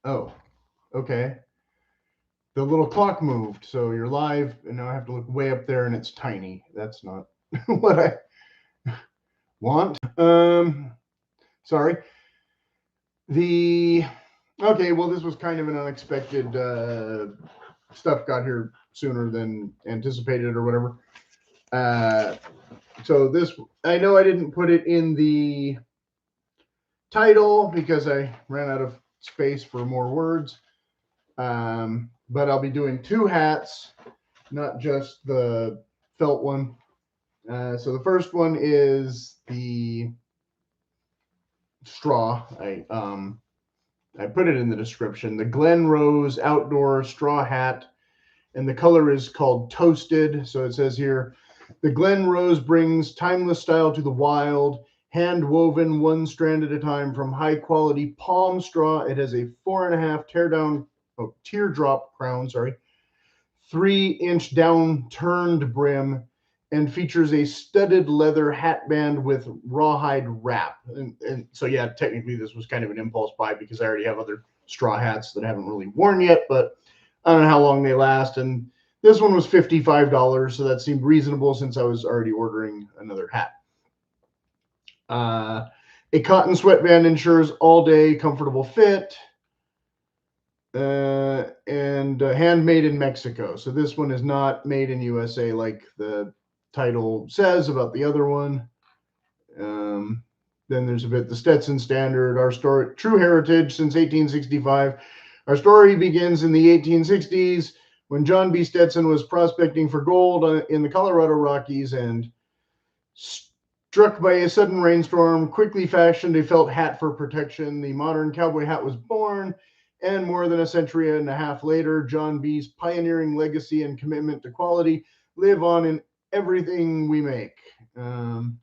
Oh, okay. The little clock moved, so you're live, and now I have to look way up there, and it's tiny. That's not what I want. Sorry. The Okay, well, this was kind of an unexpected stuff got here sooner than anticipated or whatever. Uh, so this, I know I didn't put it in the title because I ran out of space for more words. But I'll be doing two hats, not just the felt one. So the first one is the straw. I put it in the description. The Glen Rose outdoor straw hat, and the color is called Toasted. So it says here, the Glen Rose brings timeless style to the wild, hand woven one strand at a time from high quality palm straw. It has a 4.5 teardrop crown, 3-inch down turned brim, and features a studded leather hat band with rawhide wrap. And so, yeah, technically this was kind of an impulse buy because I already have other straw hats that I haven't really worn yet, but I don't know how long they last. And this one was $55, so that seemed reasonable since I was already ordering another hat. A cotton sweatband ensures all-day comfortable fit. And handmade in Mexico. So this one is not made in USA like the title says about the other one. Then there's a bit the Stetson standard, our story, true heritage since 1865. Our story begins in the 1860s when John B. Stetson was prospecting for gold in the Colorado Rockies and struck by a sudden rainstorm, quickly fashioned a felt hat for protection. The modern cowboy hat was born. And more than a century and a half later, John B.'s pioneering legacy and commitment to quality live on in everything we make. From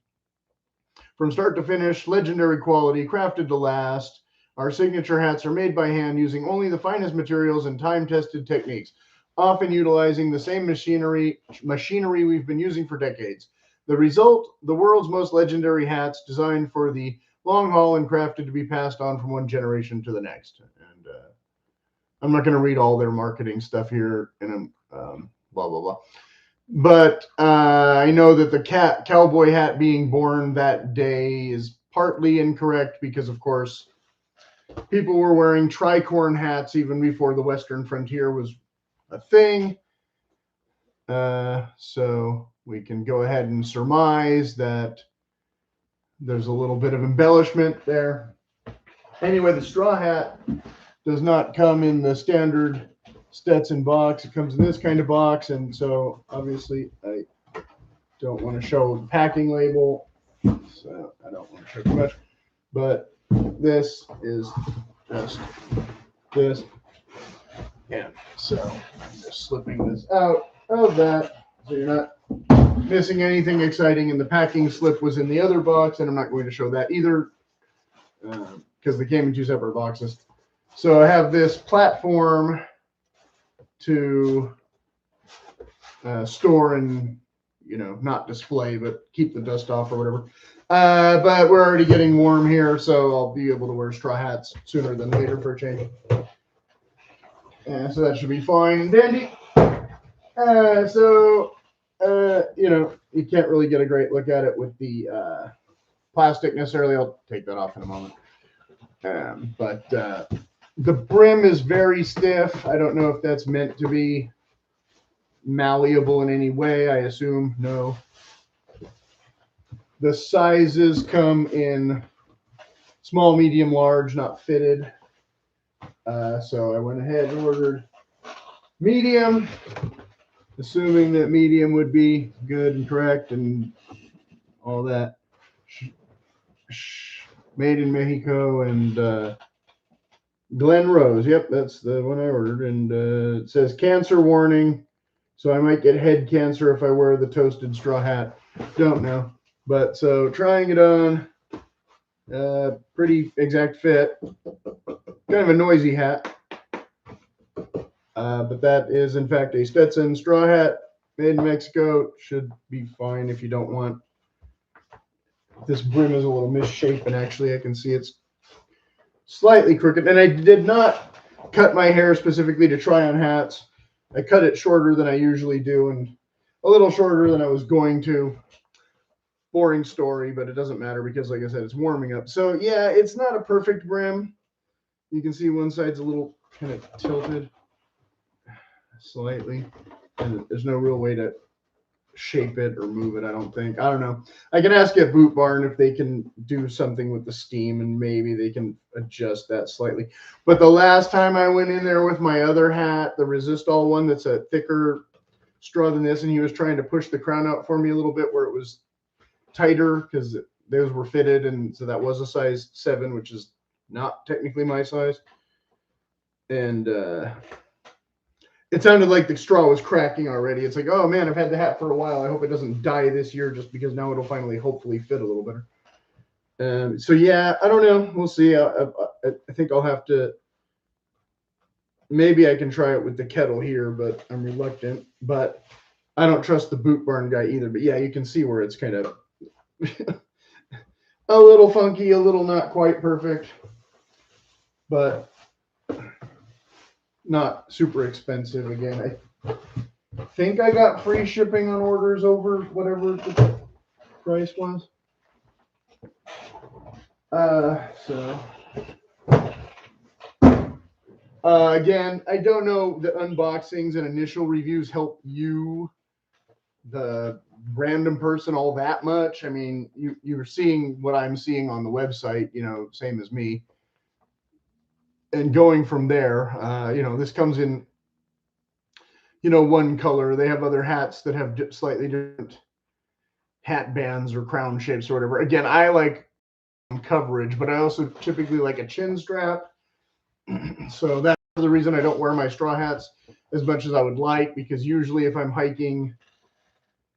start to finish, legendary quality, crafted to last. Our signature hats are made by hand using only the finest materials and time-tested techniques, often utilizing the same machinery we've been using for decades. The result, the world's most legendary hats designed for the long haul and crafted to be passed on from one generation to the next. And I'm not going to read all their marketing stuff here, and blah blah blah. But I know that the cowboy hat being born that day is partly incorrect because, of course, people were wearing tricorn hats even before the Western frontier was a thing. So we can go ahead and surmise that there's a little bit of embellishment there. Anyway, the straw hat does not come in the standard Stetson box. It comes in this kind of box, and so obviously I don't want to show the packing label, so I don't want to show too much. But this is just this, and so I'm just slipping this out of that, so you're not missing anything exciting. And the packing slip was in the other box, and I'm not going to show that either because they came in two separate boxes. So I have this platform to store and, not display, but keep the dust off or whatever. But we're already getting warm here, so I'll be able to wear straw hats sooner than later for a change. So that should be fine and dandy. You can't really get a great look at it with the plastic necessarily. I'll take that off in a moment. But the brim is very stiff. I don't know if that's meant to be malleable in any way. I assume no. The sizes come in small, medium, large, not fitted. So I went ahead and ordered medium, assuming that medium would be good and correct and all that. Made in Mexico and Glen Rose. Yep, that's the one I ordered. And it says cancer warning. So I might get head cancer if I wear the toasted straw hat. Don't know. But so trying it on, pretty exact fit. Kind of a noisy hat. But that is, in fact, a Stetson straw hat made in Mexico. Should be fine if you don't want. This brim is a little misshapen, actually. I can see it's slightly crooked. And I did not cut my hair specifically to try on hats. I cut it shorter than I usually do and a little shorter than I was going to. Boring story, but it doesn't matter because, like I said, it's warming up. So yeah, it's not a perfect brim. You can see one side's a little kind of tilted slightly, and there's no real way to shape it or move it, I don't think. I don't know. I can ask at Boot Barn if they can do something with the steam, and maybe they can adjust that slightly. But the last time I went in there with my other hat, the Resistol one that's a thicker straw than this, and he was trying to push the crown out for me a little bit where it was tighter because those were fitted, and so that was a size 7, which is not technically my size. And it sounded like the straw was cracking already. It's like, oh man, I've had the hat for a while. I hope it doesn't die this year just because now it'll finally hopefully fit a little better. So yeah, I don't know. We'll see. I think I'll have to, maybe I can try it with the kettle here, but I'm reluctant. But I don't trust the Boot Barn guy either. But yeah, you can see where it's kind of a little funky, a little not quite perfect, but not super expensive. Again, I think I got free shipping on orders over whatever the price was. Again, I don't know that unboxings and initial reviews help you, the random person, all that much. I mean, you're seeing what I'm seeing on the website, you know, same as me. And going from there, you know, this comes in, you know, one color. They have other hats that have slightly different hat bands or crown shapes or whatever. Again, I like coverage, but I also typically like a chin strap. So that's the reason I don't wear my straw hats as much as I would like, because usually if I'm hiking,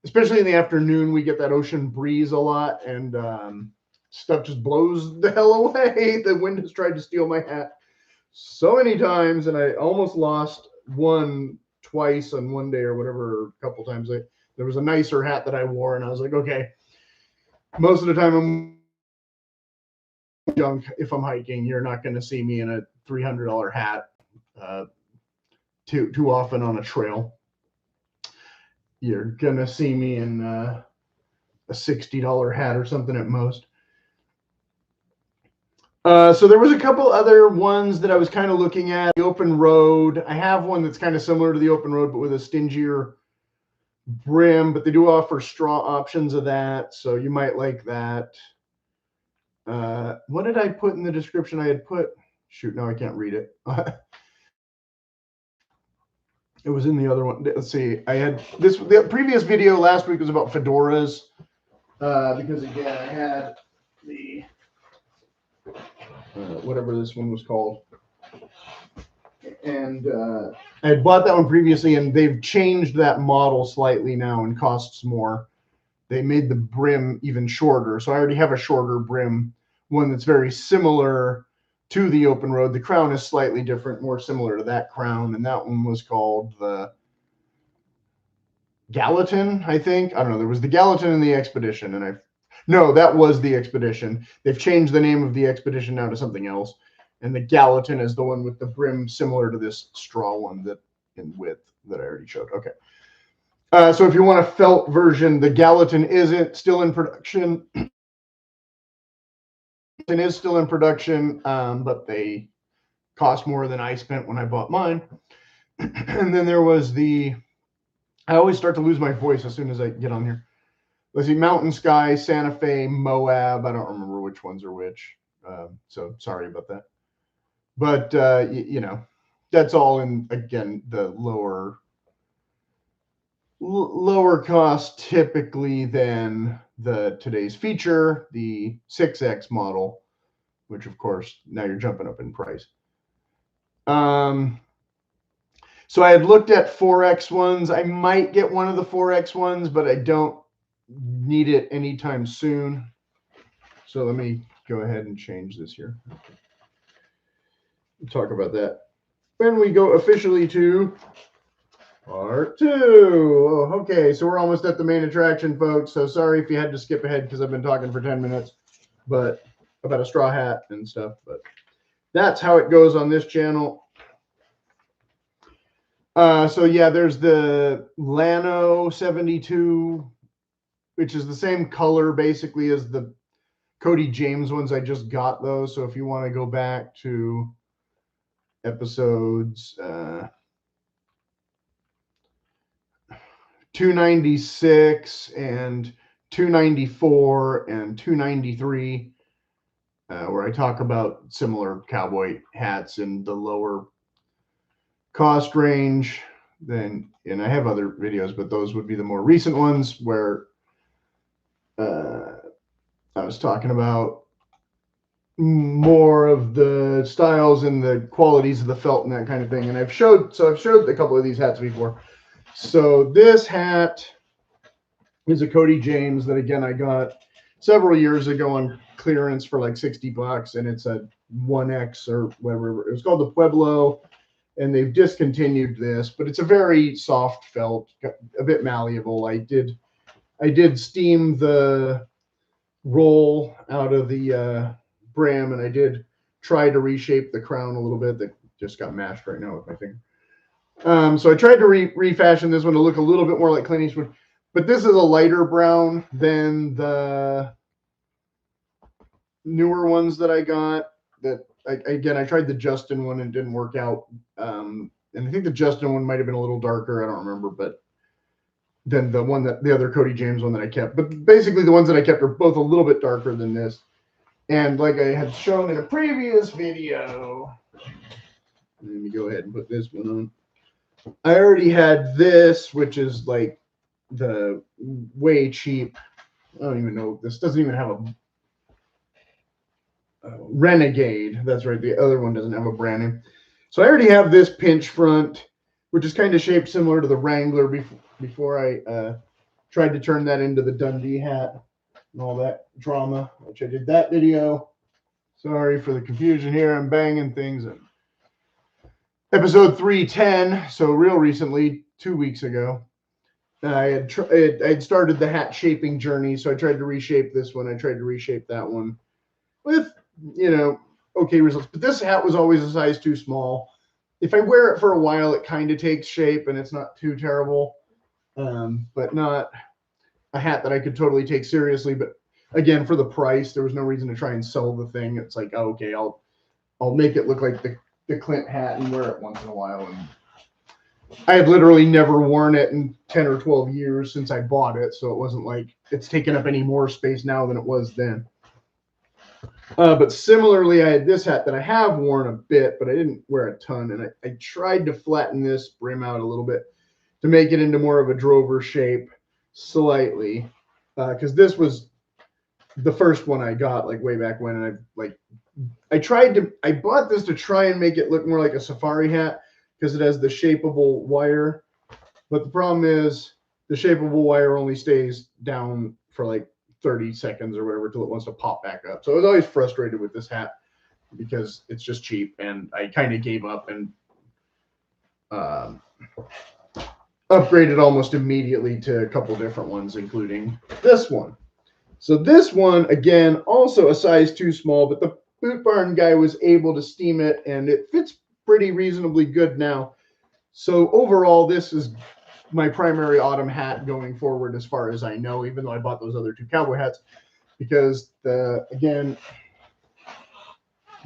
especially in the afternoon, we get that ocean breeze a lot, and stuff just blows the hell away. The wind has tried to steal my hat so many times, and I almost lost one twice on one day or whatever, a couple times. There was a nicer hat that I wore, and I was like, okay, most of the time I'm junk. If I'm hiking, you're not going to see me in a $300 hat too often on a trail. You're going to see me in a $60 hat or something at most. So there was a couple other ones that I was kind of looking at. The Open Road. I have one that's kind of similar to the Open Road, but with a stingier brim, but they do offer straw options of that, so you might like that. What did I put in the description? I had put, shoot, now I can't read it. It was in the other one. Let's see. I had this, the previous video last week was about fedoras, because again, I had the whatever this one was called, and I had bought that one previously, and they've changed that model slightly now and costs more. They made the brim even shorter, so I already have a shorter brim one that's very similar to the Open Road. The crown is slightly different, more similar to that crown, and that one was called the Gallatin, I think. I don't know. There was the Gallatin and the Expedition, and no, that was the Expedition. They've changed the name of the Expedition now to something else, and the Gallatin is the one with the brim similar to this straw one that in width that I already showed. Okay. So if you want a felt version, the Gallatin isn't still in production. It is still in production, but they cost more than I spent when I bought mine. And then there was the, I always start to lose my voice as soon as I get on here. Let's see, Mountain Sky, Santa Fe, Moab. I don't remember which ones are which. So sorry about that. But, you know, that's all in, again, the lower cost typically than the today's feature, the 6X model, which of course now you're jumping up in price. So I had looked at 4X ones. I might get one of the 4X ones, but I don't need it anytime soon. So let me go ahead and change this here. We'll talk about that when we go officially to Part 2. Oh, okay, so we're almost at the main attraction, folks. So sorry if you had to skip ahead because I've been talking for 10 minutes, but about a straw hat and stuff. But that's how it goes on this channel. So yeah, there's the Lano 72, which is the same color basically as the Cody James ones. I just got those. So if you want to go back to episodes 296 and 294 and 293, where I talk about similar cowboy hats in the lower cost range, then, and I have other videos, but those would be the more recent ones where I was talking about more of the styles and the qualities of the felt and that kind of thing. And I've showed a couple of these hats before. So this hat is a Cody James that, again, I got several years ago on clearance for like $60, and it's a 1X or whatever. It was called the Pueblo, and they've discontinued this, but it's a very soft felt, a bit malleable. I did steam the roll out of the brim, and I did try to reshape the crown a little bit. That just got mashed right now with my finger. So I tried to refashion this one to look a little bit more like Clint Eastwood, but this is a lighter brown than the newer ones that I got. That again, I tried the Justin one and it didn't work out. And I think the Justin one might have been a little darker. I don't remember, but than the one that the other Cody James one that I kept. But basically, the ones that I kept are both a little bit darker than this. And like I had shown in a previous video, let me go ahead and put this one on. I already had this, which is like the way cheap. I don't even know. This doesn't even have a Renegade. That's right. The other one doesn't have a brand name. So I already have this pinch front, which is kind of shaped similar to the Wrangler before I tried to turn that into the Dundee hat and all that drama, which I did that video. Sorry for the confusion here. I'm banging things in. Episode 310, so real recently, 2 weeks ago, I had started the hat shaping journey, so I tried to reshape this one. I tried to reshape that one with, okay results. But this hat was always a size too small. If I wear it for a while, it kind of takes shape, and it's not too terrible, but not a hat that I could totally take seriously. But again, for the price, there was no reason to try and sell the thing. It's like, oh, okay, I'll make it look like the Clint hat and wear it once in a while. And I had literally never worn it in 10 or 12 years since I bought it, so it wasn't like it's taken up any more space now than it was then. But similarly, I had this hat that I have worn a bit, but I didn't wear a ton, and I tried to flatten this brim out a little bit to make it into more of a drover shape slightly, because this was the first one I got like way back when, and I bought this to try and make it look more like a safari hat because it has the shapeable wire. But the problem is the shapeable wire only stays down for like 30 seconds or whatever till it wants to pop back up. So I was always frustrated with this hat because it's just cheap, and I kind of gave up and upgraded almost immediately to a couple different ones, including this one. So this one, again, also a size too small, but the Boot Barn guy was able to steam it, and it fits pretty reasonably good now. So overall, this is my primary autumn hat going forward as far as I know, even though I bought those other two cowboy hats, because the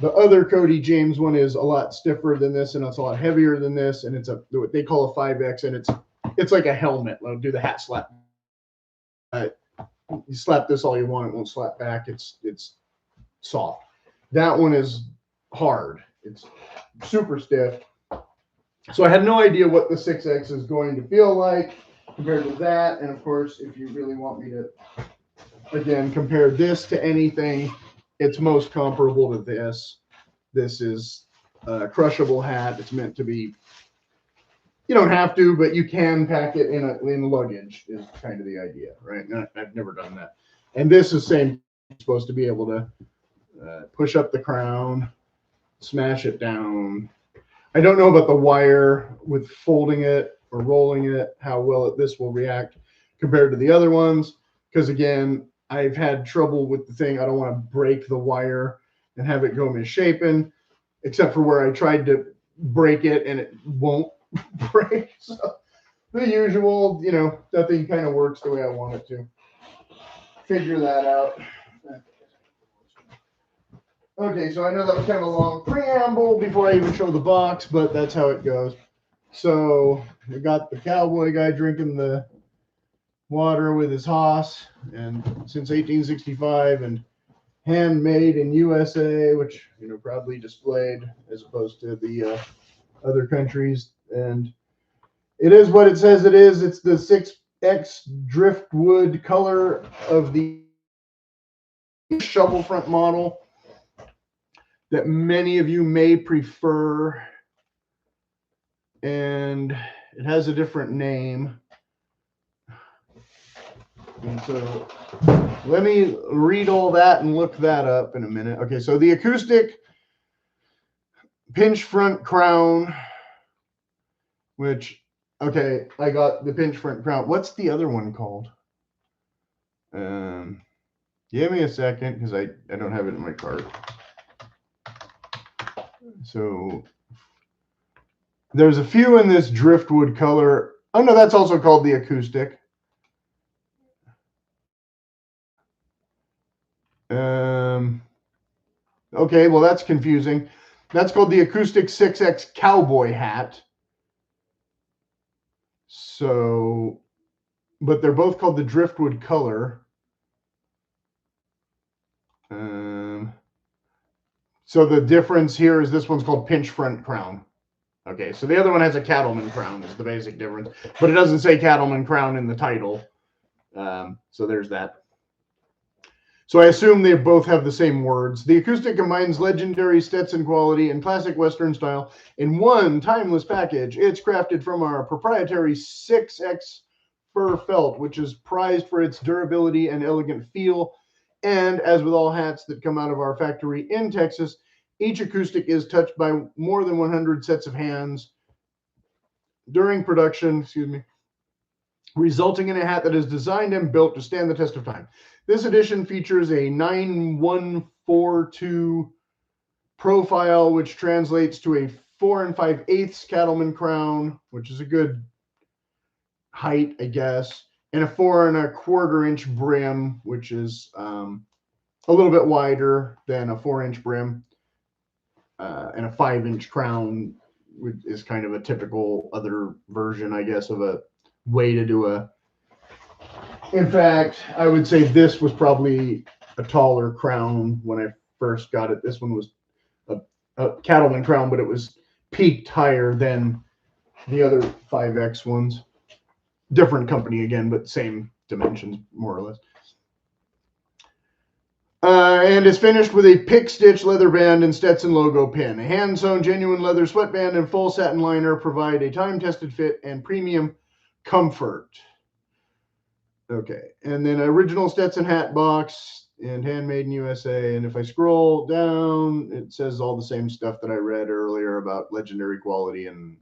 other Cody James one is a lot stiffer than this, and it's a lot heavier than this, and it's what they call a 5X, and it's like a helmet. I'll do the hat slap. You slap this all you want, it won't slap back. It's soft. That one is hard. It's super stiff. So I had no idea what the 6X is going to feel like compared to that. And of course, if you really want me to, again, compare this to anything, it's most comparable to this. This is a crushable hat. It's meant to be, you don't have to, but you can pack it in luggage is kind of the idea, right? And I've never done that. And this is supposed to be able to push up the crown, smash it down. I don't know about the wire with folding it or rolling it, how well this will react compared to the other ones. Because again, I've had trouble with the thing. I don't want to break the wire and have it go misshapen, except for where I tried to break it and it won't break. So the usual, you know, nothing kind of works the way I want it to. Figure that out. Okay, so I know that was kind of a long preamble before I even show the box, but that's how it goes. So we got the cowboy guy drinking the water with his hoss, and since 1865, and handmade in USA, which, you know, proudly displayed as opposed to the other countries. And it is what it says it is. It's the 6X Driftwood color of the shovel front model that many of you may prefer. And it has a different name. And so let me read all that and look that up in a minute. Okay, so the Acoustic pinch front crown, which, okay, I got the pinch front crown. What's the other one called? Give me a second because I don't have it in my cart. So there's a few in this driftwood color. Oh no, that's also called the Acoustic. Okay, well that's confusing. That's called the Acoustic 6X Cowboy hat. So, but they're both called the Driftwood color. So the difference here is this one's called pinch front crown. Okay, so the other one has a cattleman crown is the basic difference, but it doesn't say cattleman crown in the title. So there's that. So I assume they both have the same words. The Acoustic combines legendary Stetson quality and classic Western style in one timeless package. It's crafted from our proprietary 6X fur felt, which is prized for its durability and elegant feel. And as with all hats that come out of our factory in Texas, each Acoustic is touched by more than 100 sets of hands during production, resulting in a hat that is designed and built to stand the test of time. This edition features a 9142 profile, which translates to a 4 5/8 cattleman crown, which is a good height, I guess, and a 4 1/4 inch brim, which is a little bit wider than a 4-inch brim, and a 5-inch crown is kind of a typical other version, I guess, of a way to do a. In fact, I would say this was probably a taller crown when I first got it. This one was a cattleman crown, but it was peaked higher than the other 5X ones. Different company again, but same dimensions, more or less. And is finished with a pick stitch leather band and Stetson logo pin. A hand-sewn genuine leather sweatband and full satin liner provide a time-tested fit and premium comfort. Okay, and then original Stetson hat box and handmade in USA. And if I scroll down, it says all the same stuff that I read earlier about legendary quality and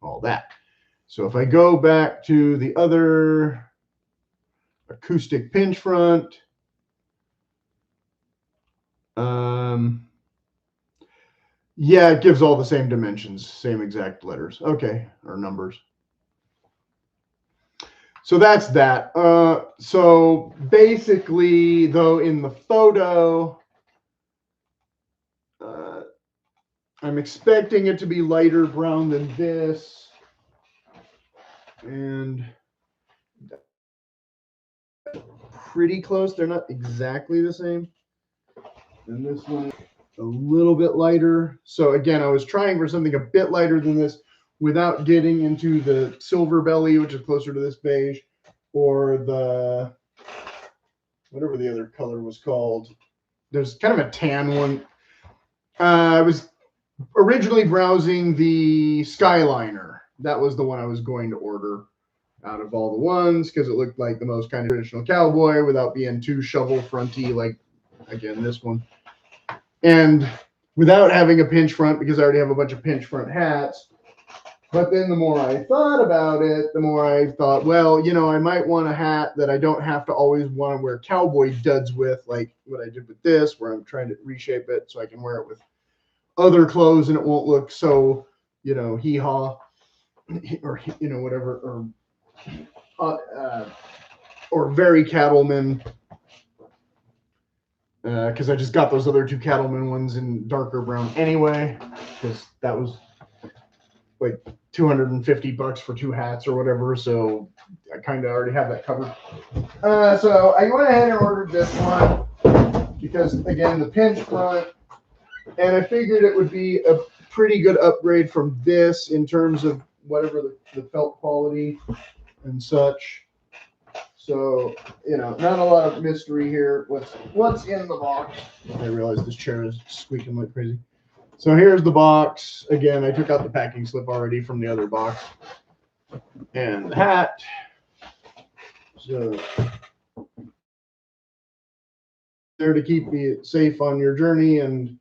all that. So if I go back to the other Acoustic pinch front, yeah, it gives all the same dimensions, same exact letters. Okay, or numbers. So that's that. So basically, though, in the photo, I'm expecting it to be lighter brown than this. And pretty close. They're not exactly the same. And this one a little bit lighter. So again, I was trying for something a bit lighter than this without getting into the silver belly, which is closer to this beige, or the whatever the other color was called. There's kind of a tan one. I was originally browsing the Skyliner. That was the one I was going to order out of all the ones because it looked like the most kind of traditional cowboy without being too shovel fronty like, again, this one. And without having a pinch front because I already have a bunch of pinch front hats. But then the more I thought about it, the more I thought, well, you know, I might want a hat that I don't have to always want to wear cowboy duds with, like what I did with this, where I'm trying to reshape it so I can wear it with other clothes and it won't look so, you know, hee-haw. or whatever, or very cattleman, because I just got those other two cattleman ones in darker brown anyway, because that was like $250 for 2 hats or whatever, so I kind of already have that covered. So I went ahead and ordered this one because, again, the pinch front, and I figured it would be a pretty good upgrade from this in terms of whatever the felt quality and such. So, not a lot of mystery here. What's in the box? I realize this chair is squeaking like crazy. So here's the box. Again, I took out the packing slip already from the other box. And the hat. So there to keep you safe on your journey, and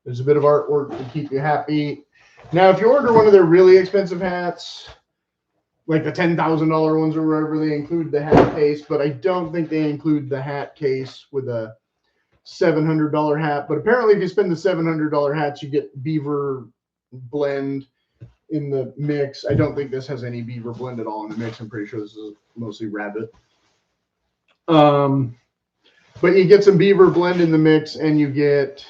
there's a bit of artwork to keep you happy. Now, if you order one of their really expensive hats, like the $10,000 ones or wherever, they include the hat case, but I don't think they include the hat case with a $700 hat. But apparently if you spend the $700 hats, you get beaver blend in the mix. I don't think this has any beaver blend at all in the mix. I'm pretty sure this is mostly rabbit. But you get some beaver blend in the mix, and you get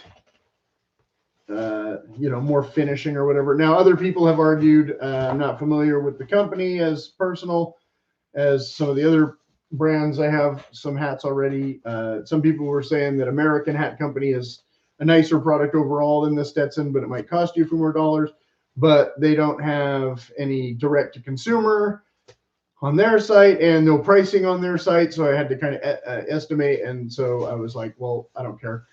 more finishing or whatever. Now, other people have argued, I'm not familiar with the company as personal as some of the other brands. I have some hats already. Some people were saying that American Hat Company is a nicer product overall than the Stetson, but it might cost you a few more dollars. But they don't have any direct to consumer on their site and no pricing on their site. So I had to kind of estimate. And so I was like, well, I don't care.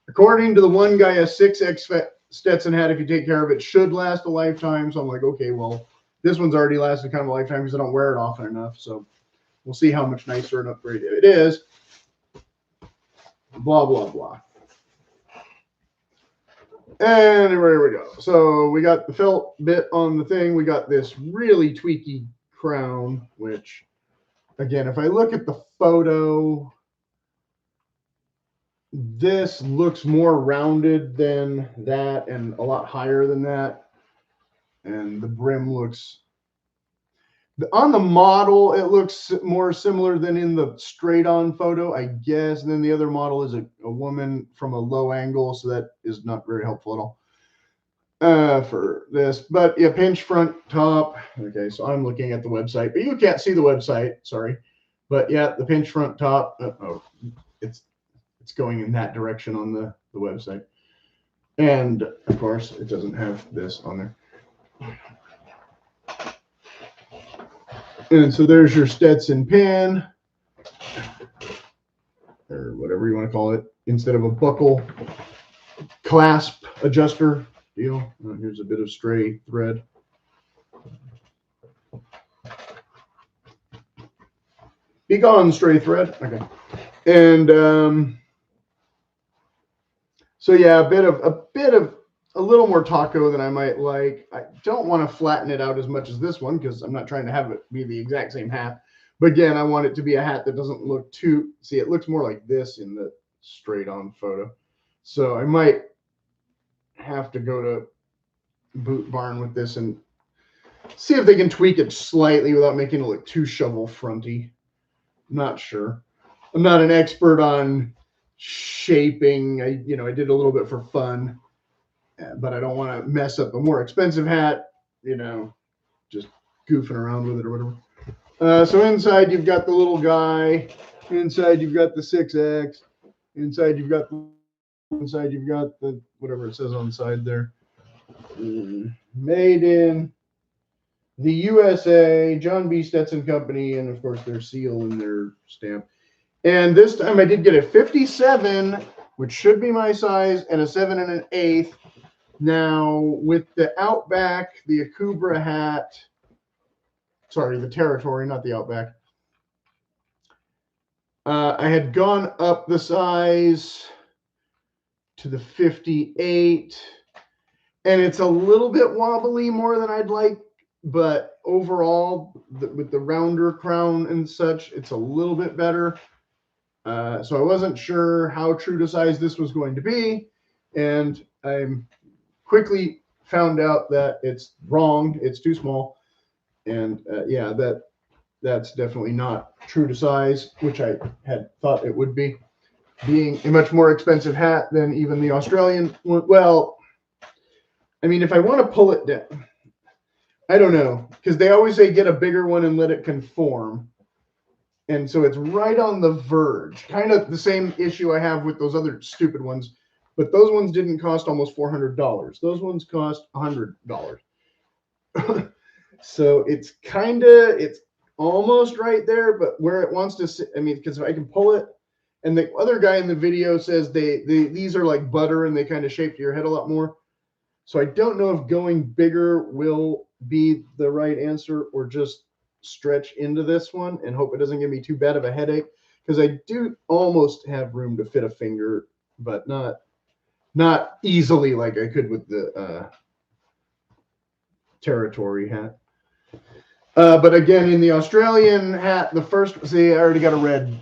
According to the one guy, a 6X Stetson hat, if you take care of it, should last a lifetime. So I'm like, okay, well, this one's already lasted kind of a lifetime because I don't wear it often enough. So we'll see how much nicer an upgrade it is. Blah, blah, blah. And here we go. So we got the felt bit on the thing. We got this really tweaky crown, which, again, if I look at the photo, this looks more rounded than that and a lot higher than that. And the brim looks, on the model, it looks more similar than in the straight on photo, I guess. And then the other model is a woman from a low angle, so that is not very helpful at all for this. But yeah, pinch front top. Okay, so I'm looking at the website, but you can't see the website, sorry. But yeah, the pinch front top. It's going in that direction on the website. And of course, it doesn't have this on there. And so there's your Stetson pin, or whatever you want to call it, instead of a buckle clasp adjuster deal. Here's a bit of stray thread. Be gone, stray thread. Okay. And so yeah, a little more taco than I might like. I don't want to flatten it out as much as this one because I'm not trying to have it be the exact same hat. But again, I want it to be a hat that doesn't look too, see, it looks more like this in the straight on photo. So I might have to go to Boot Barn with this and see if they can tweak it slightly without making it look too shovel fronty. I'm not sure. I'm not an expert on shaping. I did a little bit for fun, but I don't want to mess up a more expensive hat, just goofing around with it or whatever. So inside you've got the little guy. Inside you've got the 6X. Inside you've got the whatever it says on the side there. Made in the USA, John B. Stetson Company, and of course their seal and their stamp. And this time I did get a 57, which should be my size, and a 7 1/8. Now with the Outback, the Akubra hat, sorry, the Territory, not the Outback. I had gone up the size to the 58, and it's a little bit wobbly more than I'd like, but overall, with the rounder crown and such, it's a little bit better. So I wasn't sure how true to size this was going to be, and I quickly found out that it's wrong. It's too small. And yeah, that's definitely not true to size, which I had thought it would be. Being a much more expensive hat than even the Australian one. Well, I mean, if I want to pull it down, I don't know, because they always say get a bigger one and let it conform. And so it's right on the verge, kind of the same issue I have with those other stupid ones. But those ones didn't cost almost $400. Those ones cost $100. So it's almost right there, but where it wants to sit, I mean, because if I can pull it, and the other guy in the video says these are like butter and they kind of shape to your head a lot more. So I don't know if going bigger will be the right answer or just stretch into this one and hope it doesn't give me too bad of a headache, because I do almost have room to fit a finger, but not easily like I could with the Territory hat. But again, in the Australian hat, the first, see, I already got a red.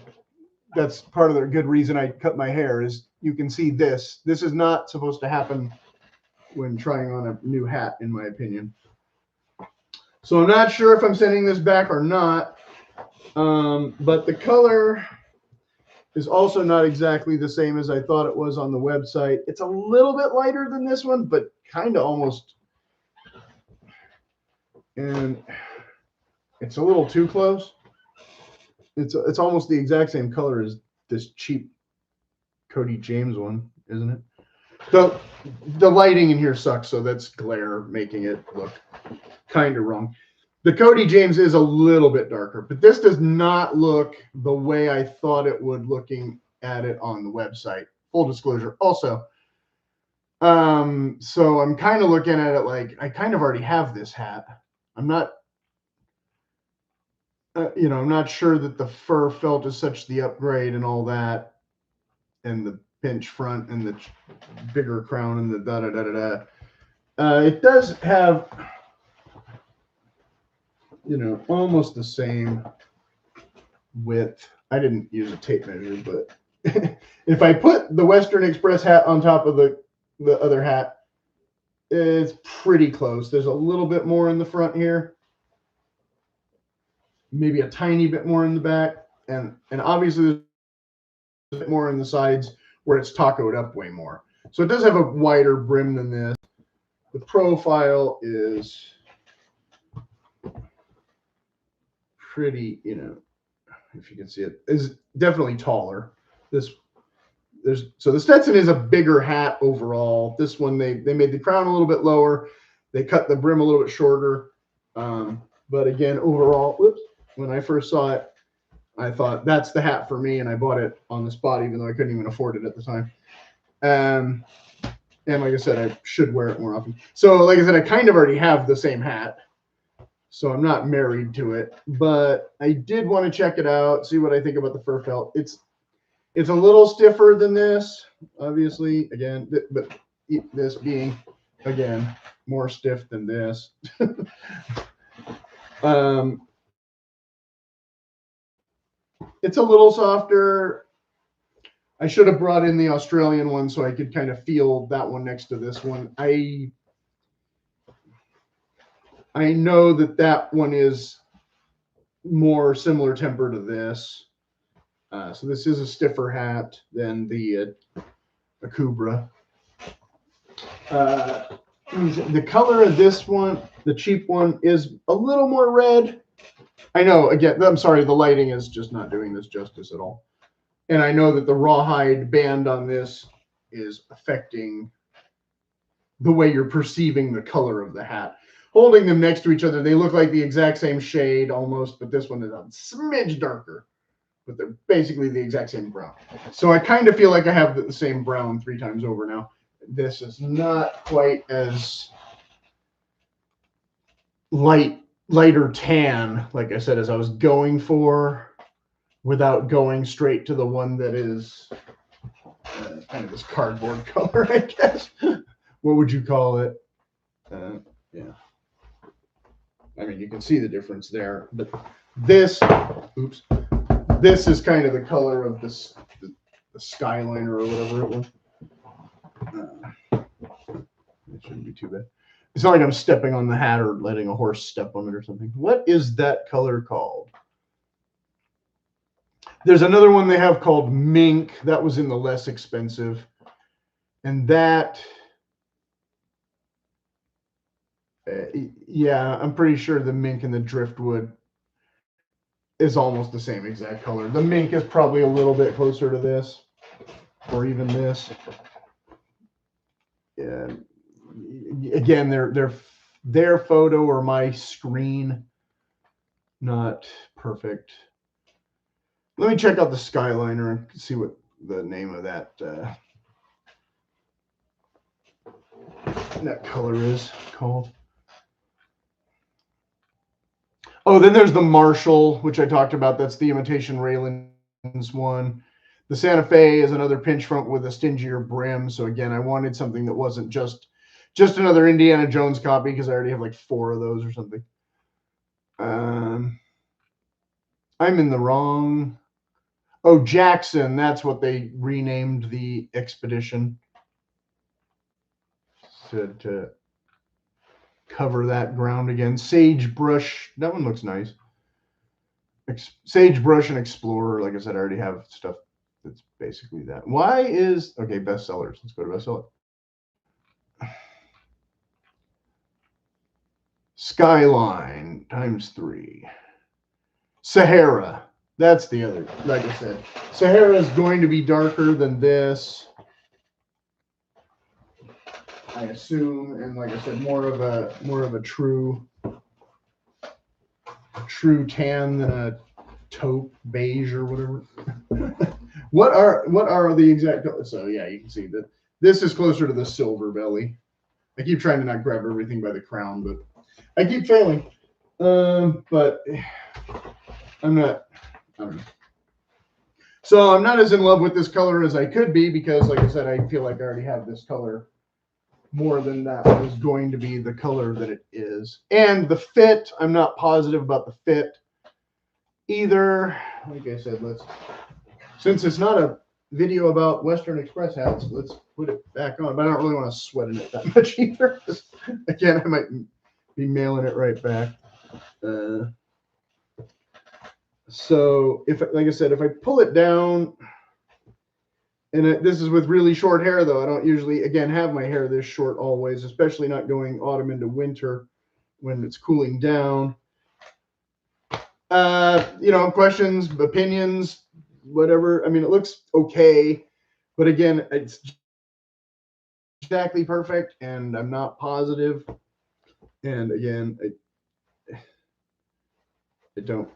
That's part of the good reason I cut my hair is you can see this. This is not supposed to happen when trying on a new hat, in my opinion. So I'm not sure if I'm sending this back or not. But the color is also not exactly the same as I thought it was on the website. It's a little bit lighter than this one, but kind of almost. And it's a little too close. It's almost the exact same color as this cheap Cody James one, isn't it? The lighting in here sucks, so that's glare making it look kind of wrong. The Cody James is a little bit darker, but this does not look the way I thought it would looking at it on the website. Full disclosure. Also, so I'm kind of looking at it like I kind of already have this hat. I'm not, I'm not sure that the fur felt is such the upgrade and all that, and the pinch front and the bigger crown and the da-da-da-da-da. It does have, almost the same width. I didn't use a tape measure, but if I put the Western Express hat on top of the other hat, it's pretty close. There's a little bit more in the front here, maybe a tiny bit more in the back, and obviously there's a bit more in the sides where it's tacoed up way more. So it does have a wider brim than this. The profile is pretty, if you can see it, is definitely taller. So the Stetson is a bigger hat overall. This one, they made the crown a little bit lower. They cut the brim a little bit shorter. But again, overall, when I first saw it, I thought that's the hat for me, and I bought it on the spot, even though I couldn't even afford it at the time. And like I said, I should wear it more often. So like I said, I kind of already have the same hat, so I'm not married to it. But I did want to check it out, see what I think about the fur felt. It's a little stiffer than this, obviously. Again, but this being, again, more stiff than this. It's a little softer. I should have brought in the Australian one so I could kind of feel that one next to this one. I know that one is more similar temper to this. So this is a stiffer hat than the Acoustic. The color of this one, the cheap one, is a little more red. I know, again, I'm sorry, the lighting is just not doing this justice at all. And I know that the rawhide band on this is affecting the way you're perceiving the color of the hat. Holding them next to each other, they look like the exact same shade almost, but this one is a smidge darker. But they're basically the exact same brown. So I kind of feel like I have the same brown 3 times over now. This is not quite as lighter tan, like I said, as I was going for, without going straight to the one that is kind of this cardboard color, I guess. What would you call it? Yeah. I mean, you can see the difference there. But this, this is kind of the color of this, the Skyliner or whatever it was. It shouldn't be too bad. It's not like I'm stepping on the hat or letting a horse step on it or something. What is that color called? There's another one they have called Mink. That was in the less expensive. And that, yeah, I'm pretty sure the Mink and the Driftwood is almost the same exact color. The Mink is probably a little bit closer to this, or even this. Yeah. Again, their photo or my screen, not perfect. Let me check out the Skyliner and see what the name of that that color is called. Oh, then there's the Marshall, which I talked about. That's the imitation Raylan's one. The Santa Fe is another pinch front with a stingier brim. So again, I wanted something that wasn't just another Indiana Jones copy, because I already have like 4 of those or something. I'm in the wrong. Oh, Jackson. That's what they renamed the Expedition to cover that ground again. Sagebrush. That one looks nice. Sagebrush and Explorer. Like I said, I already have stuff that's basically that. Why is... Okay, bestsellers. Let's go to bestseller. Skyline ×3. Sahara. That's the other. Like I said, Sahara is going to be darker than this, I assume, and like I said, more of a true tan than a taupe beige or whatever. What are the exact colors? So yeah, you can see that this is closer to the silver belly. I keep trying to not grab everything by the crown, but I keep failing. But I'm not. I don't know. So I'm not as in love with this color as I could be, because, like I said, I feel like I already have this color more than that was going to be the color that it is. And the fit, I'm not positive about the fit either. Like I said, since it's not a video about Western Express hats, let's put it back on. But I don't really want to sweat in it that much either. Again, I might be mailing it right back. So like I said, if I pull it down, and this is with really short hair, though. I don't usually, again, have my hair this short always, especially not going autumn into winter when it's cooling down. Questions, opinions, whatever. I mean, it looks okay, but again, it's exactly perfect, and I'm not positive. And again, I don't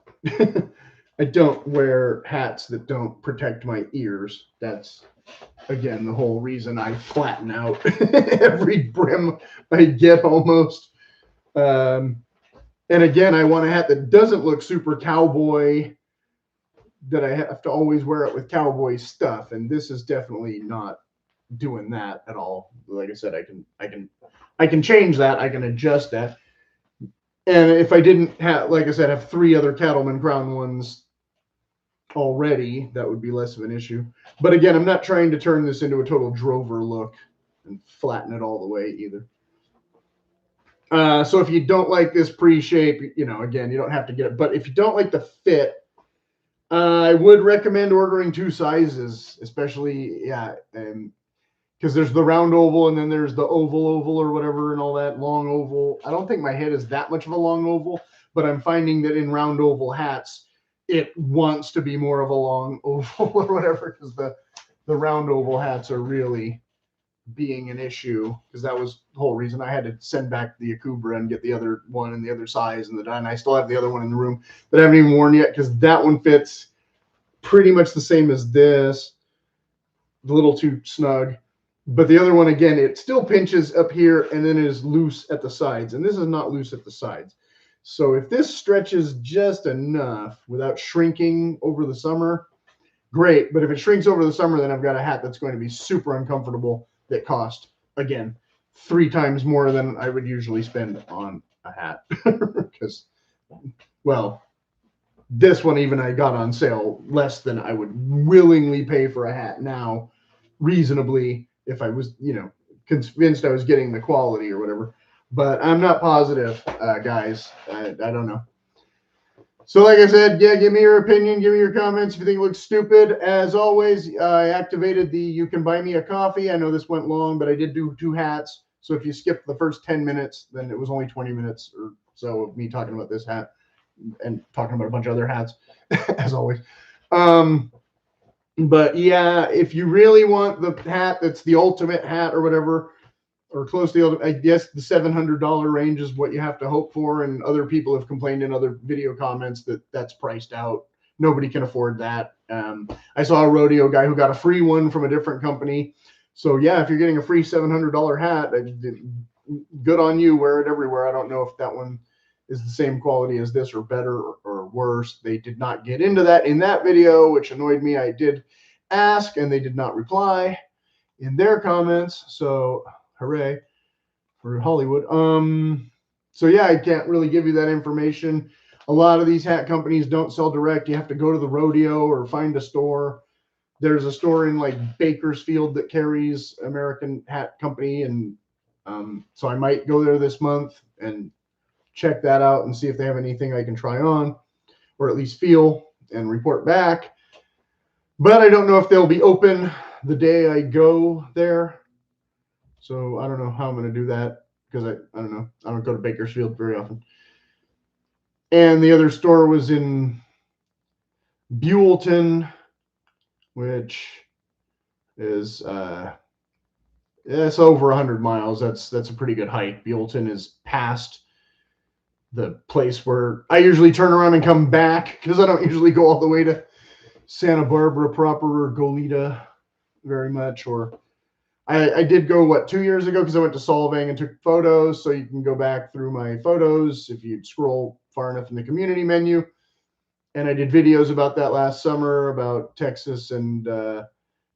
I don't wear hats that don't protect my ears. That's, again, the whole reason I flatten out every brim I get almost. And again, I want a hat that doesn't look super cowboy, that I have to always wear it with cowboy stuff. And this is definitely not doing that at all. Like I said, I can change that. I can adjust that. And if I didn't have, like I said, have 3 other Cattleman Crown ones already, that would be less of an issue. But again, I'm not trying to turn this into a total drover look and flatten it all the way either. So if you don't like this pre-shape, again, you don't have to get it. But if you don't like the fit, I would recommend ordering 2 sizes, especially, because there's the round oval and then there's the oval or whatever and all that, long oval. I don't think my head is that much of a long oval, but I'm finding that in round oval hats, it wants to be more of a long oval or whatever, because the round oval hats are really being an issue, because that was the whole reason I had to send back the Akubra and get the other one in the other size, and I still have the other one in the room that I haven't even worn yet, because that one fits pretty much the same as this, a little too snug. But the other one, again, it still pinches up here and then is loose at the sides, and this is not loose at the sides. So if this stretches just enough without shrinking over the summer, great. But if it shrinks over the summer, then I've got a hat that's going to be super uncomfortable that cost, again, 3 times more than I would usually spend on a hat. Because, well, this one even I got on sale less than I would willingly pay for a hat now, reasonably, if I was, convinced I was getting the quality or whatever. but I'm not positive, guys. I don't know. So like I said, yeah, give me your opinion, give me your comments if you think it looks stupid. As always, I activated the you can buy me a coffee. I know this went long, but I did do 2 hats. So if you skip the first 10 minutes, then it was only 20 minutes or so of me talking about this hat and talking about a bunch of other hats, as always. But yeah, if you really want the hat that's the ultimate hat or whatever, or close to the other, I guess the $700 range is what you have to hope for. And other people have complained in other video comments that that's priced out. Nobody can afford that. I saw a rodeo guy who got a free one from a different company. So yeah, if you're getting a free $700 hat, good on you. Wear it everywhere. I don't know if that one is the same quality as this or better or worse. They did not get into that in that video, which annoyed me. I did ask and they did not reply in their comments. So hooray for Hollywood. So yeah, I can't really give you that information. A lot of these hat companies don't sell direct. You have to go to the rodeo or find a store. There's a store in like Bakersfield that carries American Hat Company, and so I might go there this month and check that out and see if they have anything I can try on or at least feel and report back. But I don't know if they'll be open the day I go there. So I don't know how I'm going to do that because I don't know. I don't go to Bakersfield very often. And the other store was in Buellton, which is it's over 100 miles. That's a pretty good hike. Buellton is past the place where I usually turn around and come back because I don't usually go all the way to Santa Barbara proper or Goleta very much. Or I did go, 2 years ago because I went to Solvang and took photos. So you can go back through my photos if you scroll far enough in the community menu. And I did videos about that last summer, about Texas and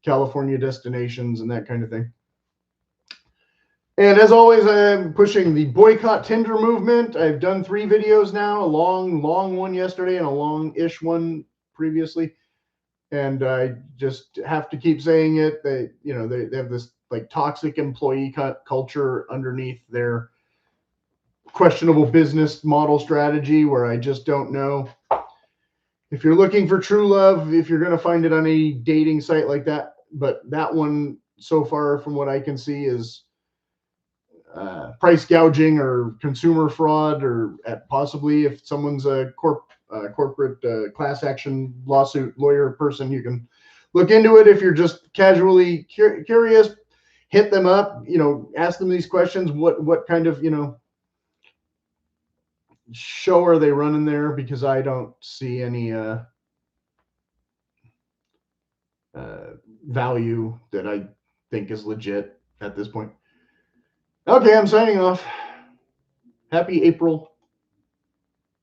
California destinations and that kind of thing. And as always, I'm pushing the boycott Tinder movement. I've done 3 videos now, a long one yesterday and a long-ish one previously. And I just have to keep saying it. They have this like toxic employee culture underneath their questionable business model strategy, where I just don't know if you're looking for true love, if you're going to find it on a dating site like that. But that one, so far, from what I can see, is price gouging or consumer fraud, or possibly if someone's a corporate class action lawsuit lawyer person, you can look into it. If you're just casually curious, hit them up, ask them these questions. What kind of, show are they running there? Because I don't see any value that I think is legit at this point. Okay, I'm signing off. Happy April